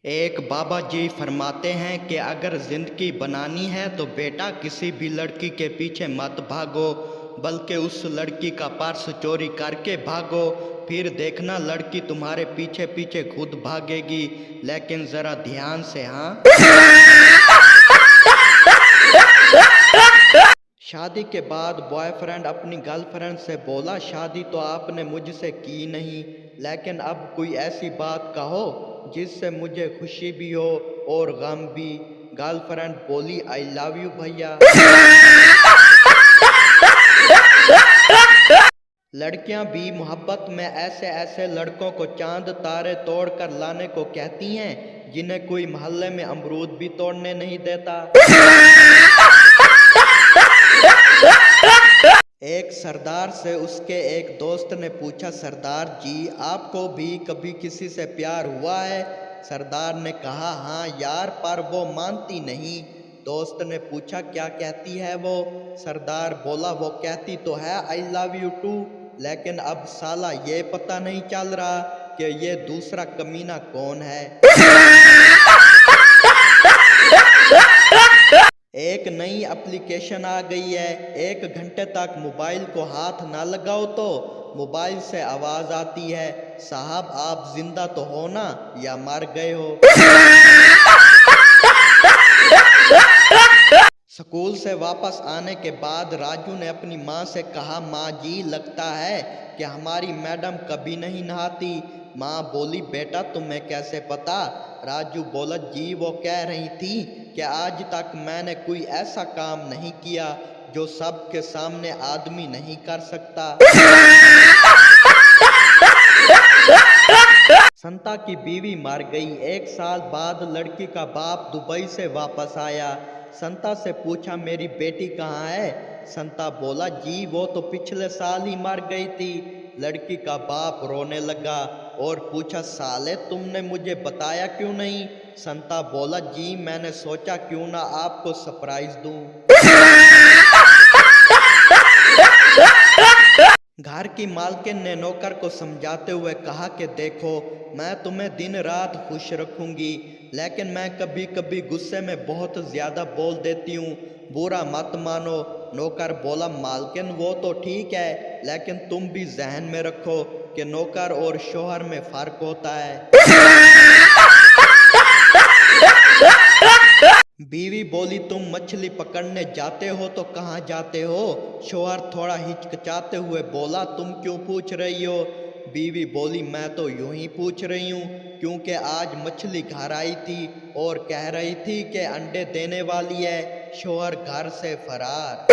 एक बाबा जी फरमाते हैं कि अगर ज़िंदगी बनानी है तो बेटा किसी भी लड़की के पीछे मत भागो, बल्कि उस लड़की का पर्स चोरी करके भागो। फिर देखना लड़की तुम्हारे पीछे पीछे खुद भागेगी, लेकिन ज़रा ध्यान से। हाँ। शादी के बाद बॉयफ्रेंड अपनी गर्लफ्रेंड से बोला, शादी तो आपने मुझसे की नहीं, लेकिन अब कोई ऐसी बात कहो जिससे मुझे खुशी भी हो और गम भी। गर्लफ्रेंड बोली, आई लव यू भैया। लड़कियां भी मोहब्बत में ऐसे ऐसे लड़कों को चांद तारे तोड़ कर लाने को कहती हैं जिन्हें कोई मोहल्ले में अमरूद भी तोड़ने नहीं देता। एक सरदार से उसके एक दोस्त ने पूछा, सरदार जी आपको भी कभी किसी से प्यार हुआ है? सरदार ने कहा, हाँ यार, पर वो मानती नहीं। दोस्त ने पूछा, क्या कहती है वो? सरदार बोला, वो कहती तो है आई लव यू टू, लेकिन अब साला ये पता नहीं चल रहा कि ये दूसरा कमीना कौन है। एक नई एप्लीकेशन आ गई है, 1 घंटे तक मोबाइल को हाथ ना लगाओ तो मोबाइल से आवाज आती है, साहब आप जिंदा तो हो ना या मर गए हो। स्कूल से वापस आने के बाद राजू ने अपनी माँ से कहा, माँ जी लगता है कि हमारी मैडम कभी नहीं नहाती। माँ बोली, बेटा तुम्हें कैसे पता? राजू बोला, जी वो कह रही थी कि आज तक मैंने कोई ऐसा काम नहीं किया जो सबके सामने आदमी नहीं कर सकता। संता की बीवी मर गई। 1 साल बाद लड़की का बाप दुबई से वापस आया। संता से पूछा, मेरी बेटी कहाँ है? संता बोला, जी वो तो पिछले साल ही मर गई थी। लड़की का बाप रोने लगा और पूछा, साले तुमने मुझे बताया क्यों नहीं? संता बोला, जी मैंने सोचा क्यों ना आपको सरप्राइज दूं। घर की मालकिन ने नौकर को समझाते हुए कहा कि देखो, मैं तुम्हें दिन रात खुश रखूंगी, लेकिन मैं कभी कभी गुस्से में बहुत ज़्यादा बोल देती हूँ, बुरा मत मानो। नौकर बोला, मालकिन वो तो ठीक है, लेकिन तुम भी जहन में रखो कि नौकर और शौहर में फ़र्क होता है। बीवी बोली, तुम मछली पकड़ने जाते हो तो कहाँ जाते हो? शौहर थोड़ा हिचकिचाते हुए बोला, तुम क्यों पूछ रही हो? बीवी बोली, मैं तो यूं ही पूछ रही हूँ क्योंकि आज मछली घर आई थी और कह रही थी कि अंडे देने वाली है। शौहर घर से फरार।